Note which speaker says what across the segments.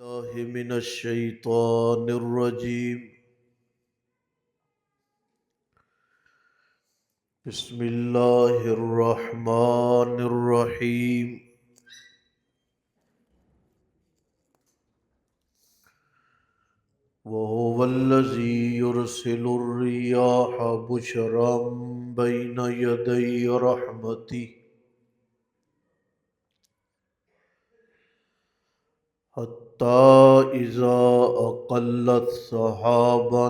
Speaker 1: الله من الشيطان الرجيم. بسم الله الرحمن الرحيم. وهو الذي يرسل الرياح بشرا بين يدي رحمته حتى إذا أقلت سحابا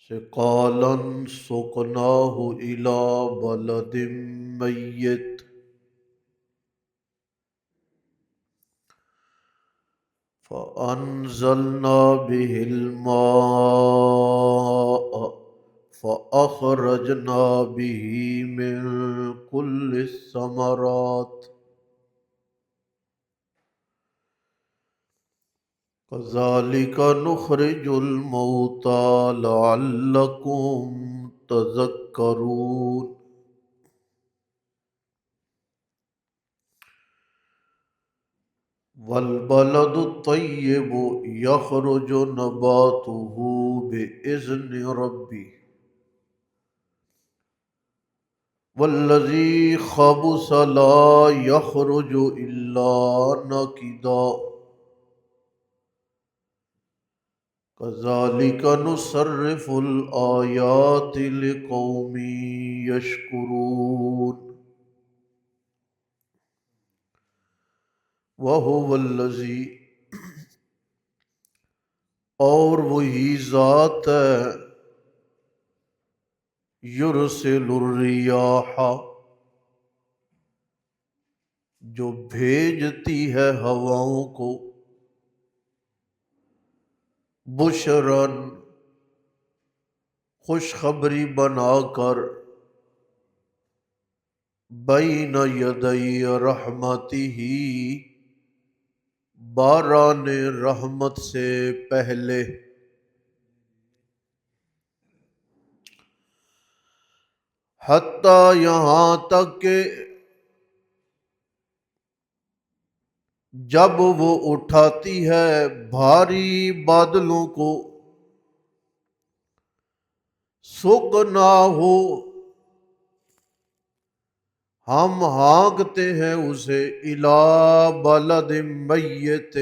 Speaker 1: ثقالا سقناه إلى بلد ميت فأنزلنا به الماء فأخرجنا به من كل الثمرات كذلك نخرج الموتى لعلكم تذكرون. والبلد الطيب يخرج نباته بإذن ربه والذي خبث لا يخرج إلا نكدا كذلك نصرف الآيات لقوم يشكرون. وهو الذی اور وہی ذات ہے یرسل الریاح جو بھیجتی ہے ہواؤں کو بشرن خوشخبری بنا کر بین یدی رحمتہ باران رحمت سے پہلے حتیٰ یہاں تک کہ جب وہ اٹھاتی ہے بھاری بادلوں کو سقنا ہو ہم ہانکتے ہیں اسے الی بلد میت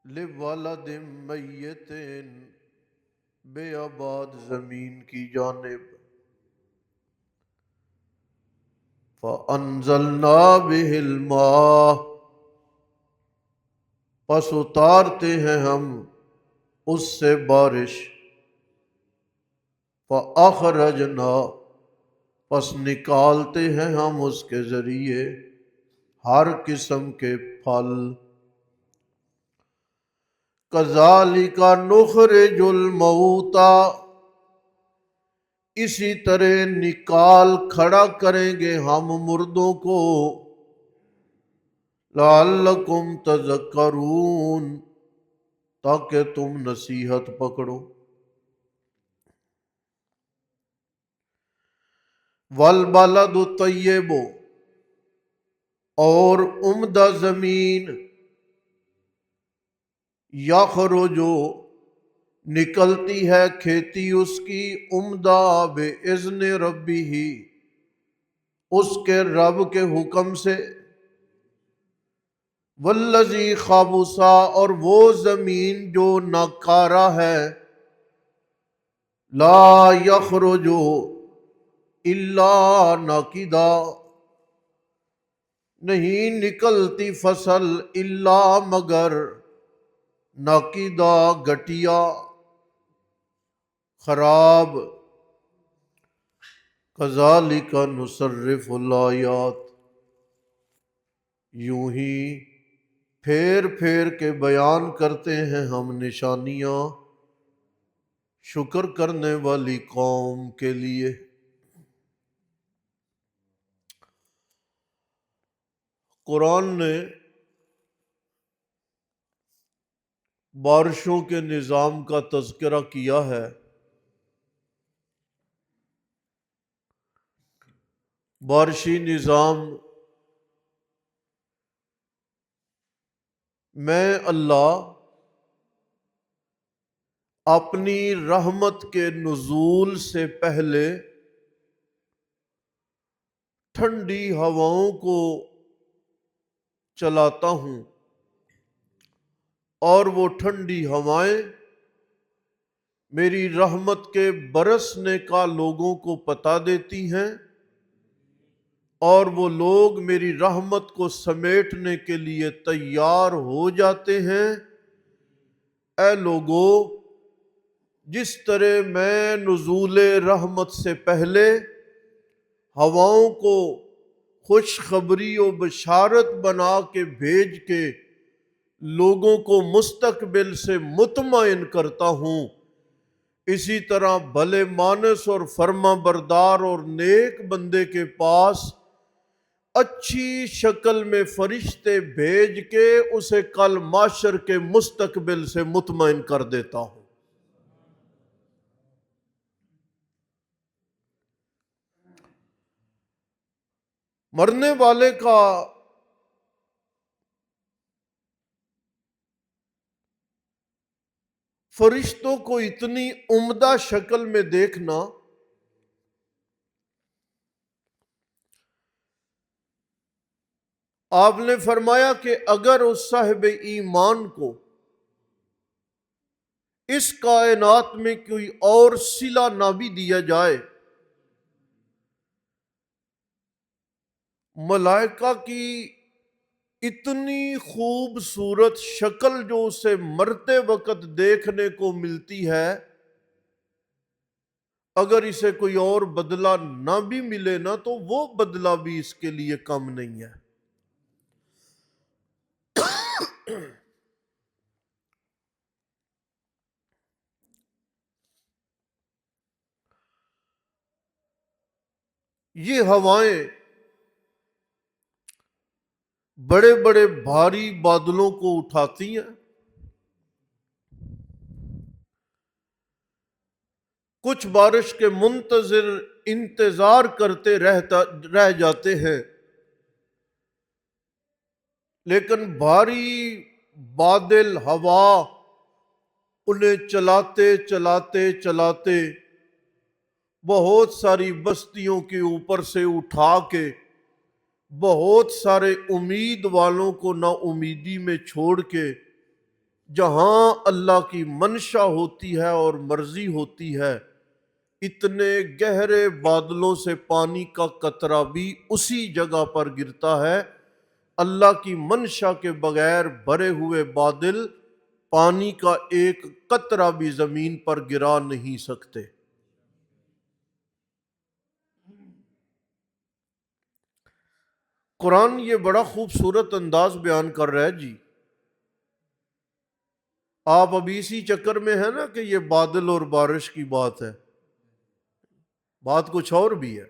Speaker 1: لبلد میت بے آباد زمین کی جانب فَأَنزَلْنَا بِهِ الْمَاءَ پس اتارتے ہیں ہم اس سے بارش فَأَخْرَجْنَا پس نکالتے ہیں ہم اس کے ذریعے ہر قسم کے پھل کَذَلِكَ نُخْرِجُ الْمَوْتَى اسی طرح نکال کھڑا کریں گے ہم مردوں کو لعلکم تذکرون تاکہ تم نصیحت پکڑو والبلد الطیب اور عمدہ زمین یخرجو نکلتی ہے کھیتی اس کی عمدہ باذن ربہ اس کے رب کے حکم سے والذی خبثا اور وہ زمین جو ناکارہ ہے لا یخرج الا ناکدا نہیں نکلتی فصل الا مگر ناکدا گٹیا خراب کذالک نصرف الآیات یوں ہی پھیر پھیر کے بیان کرتے ہیں ہم نشانیاں شکر کرنے والی قوم کے لیے. قرآن نے بارشوں کے نظام کا تذکرہ کیا ہے. بارشی نظام میں اللہ اپنی رحمت کے نزول سے پہلے ٹھنڈی ہواؤں کو چلاتا ہوں، اور وہ ٹھنڈی ہوائیں میری رحمت کے برسنے کا لوگوں کو پتا دیتی ہیں، اور وہ لوگ میری رحمت کو سمیٹنے کے لیے تیار ہو جاتے ہیں۔ اے لوگو، جس طرح میں نزول رحمت سے پہلے ہواؤں کو خوشخبری و بشارت بنا کے بھیج کے لوگوں کو مستقبل سے مطمئن کرتا ہوں، اسی طرح بھلے مانس اور فرما بردار اور نیک بندے کے پاس اچھی شکل میں فرشتے بھیج کے اسے کل معاشر کے مستقبل سے مطمئن کر دیتا ہوں۔ مرنے والے کا فرشتوں کو اتنی عمدہ شکل میں دیکھنا آپ نے فرمایا کہ اگر اس صاحب ایمان کو اس کائنات میں کوئی اور صلہ نہ بھی دیا جائے، ملائکہ کی اتنی خوبصورت شکل جو اسے مرتے وقت دیکھنے کو ملتی ہے، اگر اسے کوئی اور بدلہ نہ بھی ملے نا تو وہ بدلہ بھی اس کے لیے کم نہیں ہے۔ یہ ہوائیں بڑے بڑے بھاری بادلوں کو اٹھاتی ہیں، کچھ بارش کے منتظر انتظار کرتے رہ جاتے ہیں، لیکن بھاری بادل ہوا انہیں چلاتے چلاتے چلاتے بہت ساری بستیوں کے اوپر سے اٹھا کے بہت سارے امید والوں کو نا امیدی میں چھوڑ کے جہاں اللہ کی منشا ہوتی ہے اور مرضی ہوتی ہے، اتنے گہرے بادلوں سے پانی کا قطرہ بھی اسی جگہ پر گرتا ہے۔ اللہ کی منشا کے بغیر بھرے ہوئے بادل پانی کا ایک قطرہ بھی زمین پر گرا نہیں سکتے۔ قرآن یہ بڑا خوبصورت انداز بیان کر رہا ہے جی۔ آپ ابھی اسی چکر میں ہیں نا کہ یہ بادل اور بارش کی بات ہے، بات کچھ اور بھی ہے۔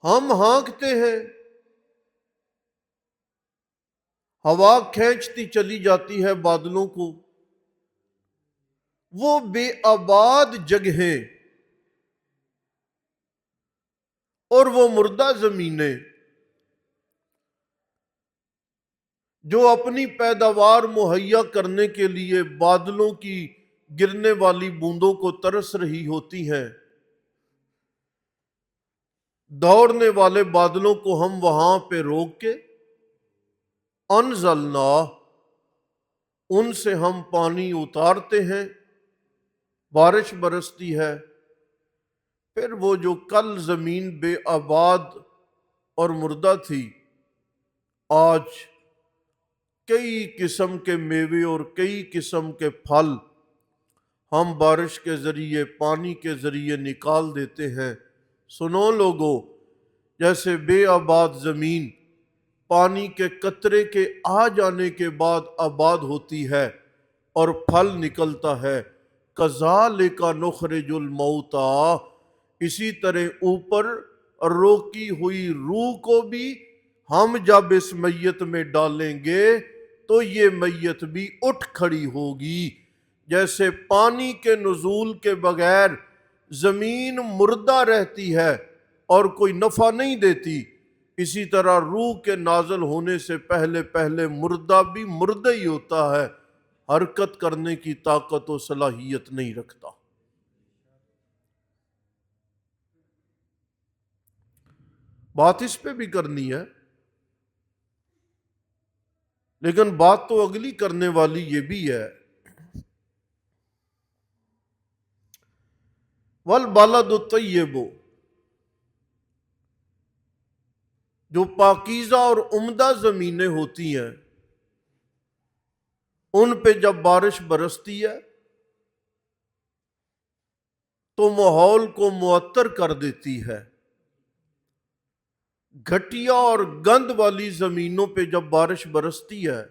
Speaker 1: ہم ہانکتے ہیں، ہوا کھینچتی چلی جاتی ہے بادلوں کو، وہ بے آباد جگہیں اور وہ مردہ زمینیں جو اپنی پیداوار مہیا کرنے کے لیے بادلوں کی گرنے والی بوندوں کو ترس رہی ہوتی ہیں، دوڑنے والے بادلوں کو ہم وہاں پہ روک کے انزلنا، ان سے ہم پانی اتارتے ہیں، بارش برستی ہے، پھر وہ جو کل زمین بے آباد اور مردہ تھی، آج کئی قسم کے میوے اور کئی قسم کے پھل ہم بارش کے ذریعے پانی کے ذریعے نکال دیتے ہیں۔ سنو لوگو، جیسے بے آباد زمین پانی کے قطرے کے آ جانے کے بعد آباد ہوتی ہے اور پھل نکلتا ہے، کذالک نخرج الموتیٰ، اسی طرح اوپر روکی ہوئی روح کو بھی ہم جب اس میت میں ڈالیں گے تو یہ میت بھی اٹھ کھڑی ہوگی۔ جیسے پانی کے نزول کے بغیر زمین مردہ رہتی ہے اور کوئی نفع نہیں دیتی، اسی طرح روح کے نازل ہونے سے پہلے پہلے مردہ بھی مردہ ہی ہوتا ہے، حرکت کرنے کی طاقت و صلاحیت نہیں رکھتا۔ بات اس پہ بھی کرنی ہے، لیکن بات تو اگلی کرنے والی یہ بھی ہے، والبلد الطیب، جو پاکیزہ اور عمدہ زمینیں ہوتی ہیں ان پہ جب بارش برستی ہے تو ماحول کو معطر کر دیتی ہے، گھٹیا اور گند والی زمینوں پہ جب بارش برستی ہے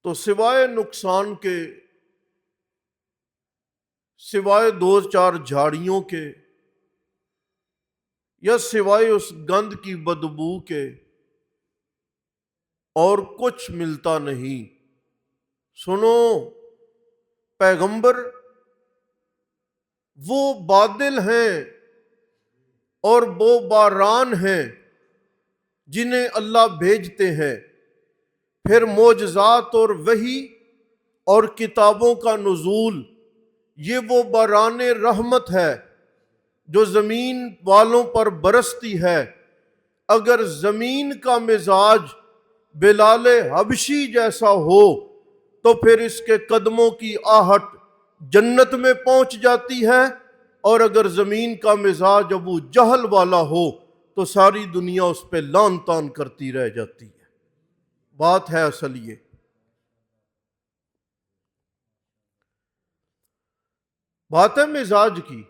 Speaker 1: تو سوائے نقصان کے، سوائے دو چار جھاڑیوں کے یا سوائے اس گند کی بدبو کے اور کچھ ملتا نہیں۔ سنو، پیغمبر وہ بادل ہیں اور وہ باران ہیں جنہیں اللہ بھیجتے ہیں، پھر معجزات اور وحی اور کتابوں کا نزول، یہ وہ باران رحمت ہے جو زمین والوں پر برستی ہے۔ اگر زمین کا مزاج بلال حبشی جیسا ہو تو پھر اس کے قدموں کی آہٹ جنت میں پہنچ جاتی ہے، اور اگر زمین کا مزاج ابو جہل والا ہو تو ساری دنیا اس پہ لان تان کرتی رہ جاتی ہے۔ بات ہے اصل یہ۔ بات ہے مزاج کی۔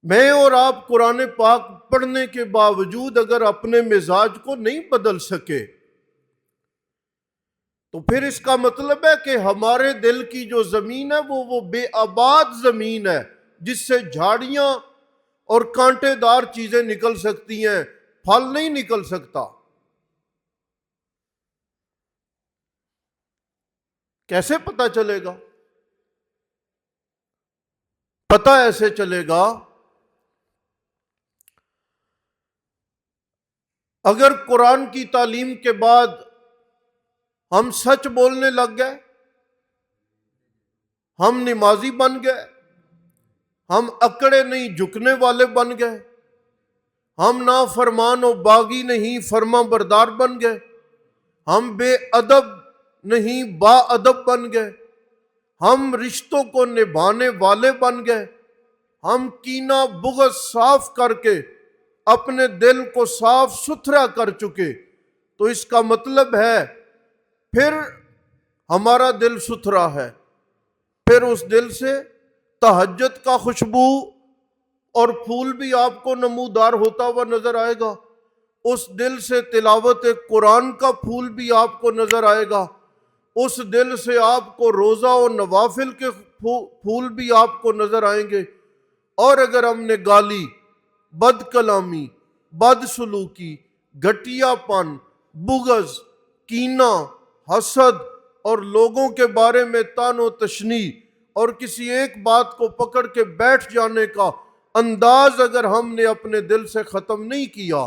Speaker 1: میں اور آپ قرآن پاک پڑھنے کے باوجود اگر اپنے مزاج کو نہیں بدل سکے تو پھر اس کا مطلب ہے کہ ہمارے دل کی جو زمین ہے وہ بے آباد زمین ہے، جس سے جھاڑیاں اور کانٹے دار چیزیں نکل سکتی ہیں، پھل نہیں نکل سکتا۔ کیسے پتہ چلے گا؟ پتہ ایسے چلے گا اگر قرآن کی تعلیم کے بعد ہم سچ بولنے لگ گئے، ہم نمازی بن گئے، ہم اکڑے نہیں جھکنے والے بن گئے، ہم نافرمان و باغی نہیں فرما بردار بن گئے، ہم بے ادب نہیں با ادب بن گئے، ہم رشتوں کو نبھانے والے بن گئے، ہم کینہ بغض صاف کر کے اپنے دل کو صاف ستھرا کر چکے، تو اس کا مطلب ہے پھر ہمارا دل ستھرا ہے، پھر اس دل سے تہجد کا خوشبو اور پھول بھی آپ کو نمودار ہوتا ہوا نظر آئے گا، اس دل سے تلاوت قرآن کا پھول بھی آپ کو نظر آئے گا، اس دل سے آپ کو روزہ و نوافل کے پھول بھی آپ کو نظر آئیں گے۔ اور اگر ہم نے گالی، بد کلامی، بد سلوکی، گھٹیا پن، بغض، کینہ، حسد اور لوگوں کے بارے میں طعن و تشنیع اور کسی ایک بات کو پکڑ کے بیٹھ جانے کا انداز اگر ہم نے اپنے دل سے ختم نہیں کیا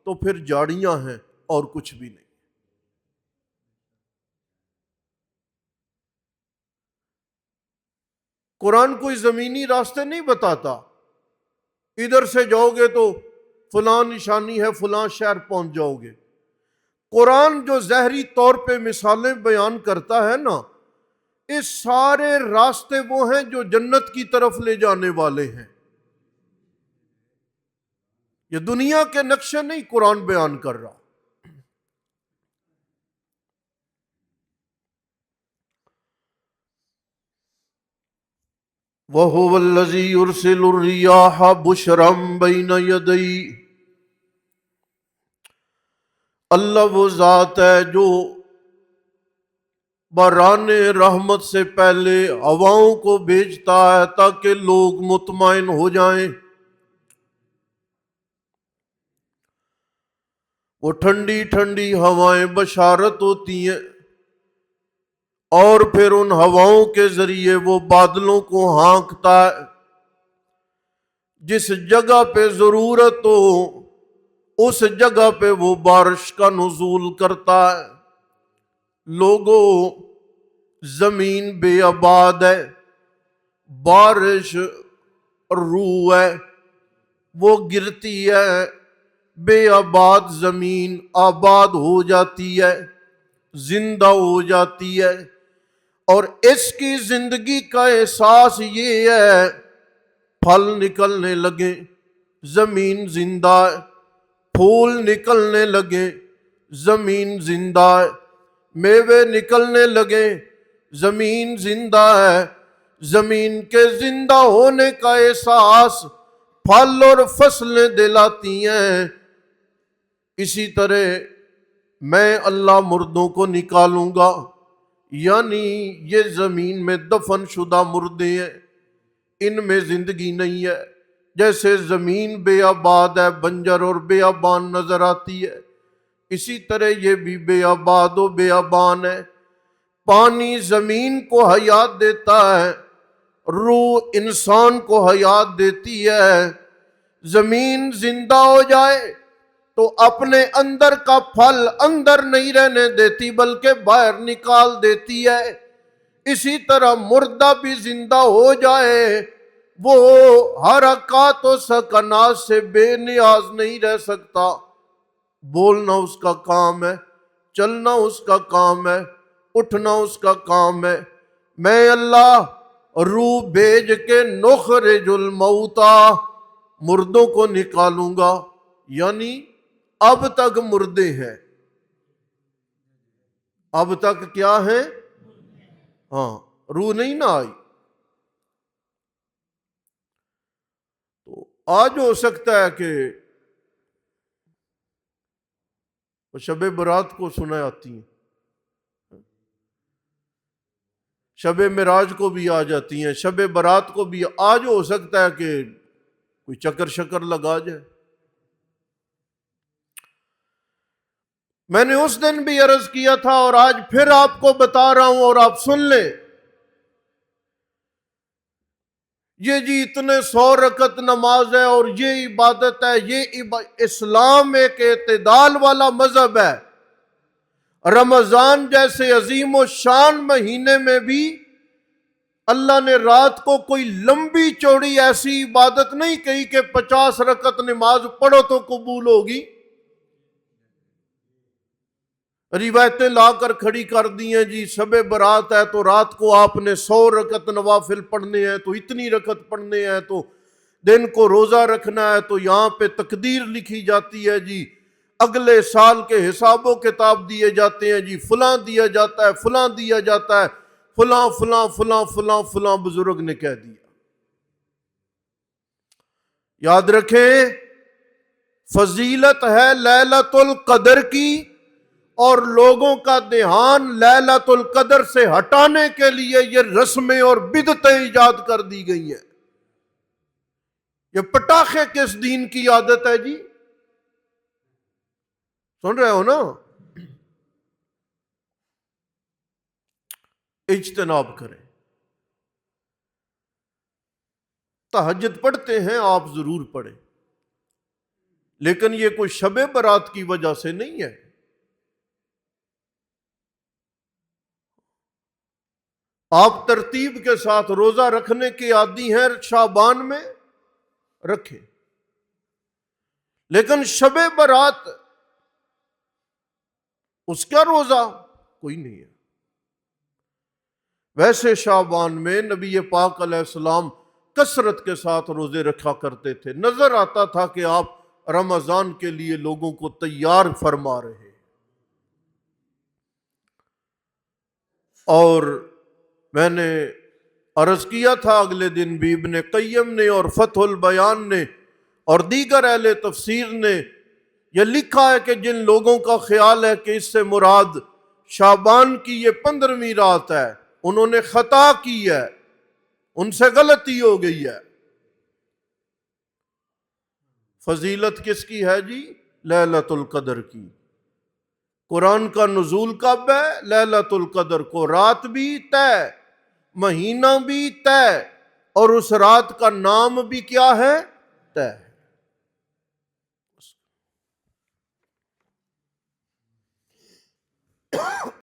Speaker 1: تو پھر جھاڑیاں ہیں اور کچھ بھی نہیں۔ قرآن کوئی زمینی راستے نہیں بتاتا، ادھر سے جاؤ گے تو فلاں نشانی ہے، فلاں شہر پہنچ جاؤ گے۔ قرآن جو ظاہری طور پہ مثالیں بیان کرتا ہے نا، اس سارے راستے وہ ہیں جو جنت کی طرف لے جانے والے ہیں۔ یہ دنیا کے نقشے نہیں قرآن بیان کر رہا۔ وَهُوَ الَّذِي يُرْسِلُ الرِّيَاحَ بُشْرًا بَيْنَ يَدَيْهِ، اللہ وہ ذات ہے جو باران رحمت سے پہلے ہواؤں کو بھیجتا ہے تاکہ لوگ مطمئن ہو جائیں۔ وہ ٹھنڈی ٹھنڈی ہوائیں بشارت ہوتی ہیں اور پھر ان ہواؤں کے ذریعے وہ بادلوں کو ہانکتا ہے، جس جگہ پہ ضرورت ہو اس جگہ پہ وہ بارش کا نزول کرتا ہے۔ لوگوں، زمین بے آباد ہے، بارش روح ہے، وہ گرتی ہے، بے آباد زمین آباد ہو جاتی ہے، زندہ ہو جاتی ہے، اور اس کی زندگی کا احساس یہ ہے، پھل نکلنے لگے زمین زندہ ہے، پھول نکلنے لگے زمین زندہ ہے، میوے نکلنے لگے زمین زندہ ہے۔ زمین کے زندہ ہونے کا احساس پھل اور فصلیں دلاتی ہیں۔ اسی طرح میں اللہ مردوں کو نکالوں گا، یعنی یہ زمین میں دفن شدہ مردے ہیں، ان میں زندگی نہیں ہے۔ جیسے زمین بے آباد ہے، بنجر اور بے آبان نظر آتی ہے، اسی طرح یہ بھی بے آباد و بے آبان ہے۔ پانی زمین کو حیات دیتا ہے، روح انسان کو حیات دیتی ہے۔ زمین زندہ ہو جائے تو اپنے اندر کا پھل اندر نہیں رہنے دیتی بلکہ باہر نکال دیتی ہے۔ اسی طرح مردہ بھی زندہ ہو جائے، وہ حرکات و سکنات سے بے نیاز نہیں رہ سکتا۔ بولنا اس کا کام ہے، چلنا اس کا کام ہے، اٹھنا اس کا کام ہے۔ میں اللہ روح بھیج کے نخرج الموتیٰ، مردوں کو نکالوں گا، یعنی اب تک مردے ہیں، اب تک کیا ہے؟ ہاں، روح نہیں نہ آئی۔ تو آج ہو سکتا ہے کہ شب برات کو سنا آتی ہیں، شب معراج کو بھی آ جاتی ہیں، شب برات کو بھی آج ہو سکتا ہے کہ کوئی چکر شکر لگا جائے۔ میں نے اس دن بھی عرض کیا تھا اور آج پھر آپ کو بتا رہا ہوں اور آپ سن لیں، یہ جی اتنے 100 رکعت نماز ہے اور یہ عبادت ہے، یہ اسلام ایک اعتدال والا مذہب ہے۔ رمضان جیسے عظیم و شان مہینے میں بھی اللہ نے رات کو کوئی لمبی چوڑی ایسی عبادت نہیں کہی کہ 50 رکعت نماز پڑھو تو قبول ہوگی۔ روایتیں لا کر کھڑی کر دی ہیں، جی شب برات ہے تو رات کو آپ نے 100 رکعت نوافل پڑھنے ہیں، تو اتنی رکعت پڑھنے ہیں، تو دن کو روزہ رکھنا ہے، تو یہاں پہ تقدیر لکھی جاتی ہے، جی اگلے سال کے حساب و کتاب دیے جاتے ہیں، جی فلاں دیا جاتا ہے، فلاں دیا جاتا ہے، فلاں فلاں فلاں فلاں فلاں بزرگ نے کہہ دیا۔ یاد رکھیں، فضیلت ہے لیلۃ القدر کی، اور لوگوں کا دھیان لیلۃ القدر سے ہٹانے کے لیے یہ رسمیں اور بدعتیں ایجاد کر دی گئی ہیں۔ یہ پٹاخے کس دین کی عادت ہے جی؟ سن رہے ہو نا؟ اجتناب کریں۔ تہجد پڑھتے ہیں آپ، ضرور پڑھیں، لیکن یہ کوئی شب برات کی وجہ سے نہیں ہے۔ آپ ترتیب کے ساتھ روزہ رکھنے کے عادی ہیں، شعبان میں رکھیں، لیکن شب برات اس کا روزہ کوئی نہیں ہے۔ ویسے شعبان میں نبی پاک علیہ السلام کثرت کے ساتھ روزے رکھا کرتے تھے، نظر آتا تھا کہ آپ رمضان کے لیے لوگوں کو تیار فرما رہے ہیں۔ اور میں نے عرض کیا تھا اگلے دن بھی، ابن قیم نے اور فتح البیان نے اور دیگر اہل تفسیر نے یہ لکھا ہے کہ جن لوگوں کا خیال ہے کہ اس سے مراد شعبان کی یہ 15ویں رات ہے، انہوں نے خطا کی ہے، ان سے غلطی ہو گئی ہے۔ فضیلت کس کی ہے جی؟ لیلۃ القدر کی۔ قرآن کا نزول کب ہے؟ لیلۃ القدر کو، رات بھی طے، مہینہ بھی طے، اور اس رات کا نام بھی کیا ہے؟ طے۔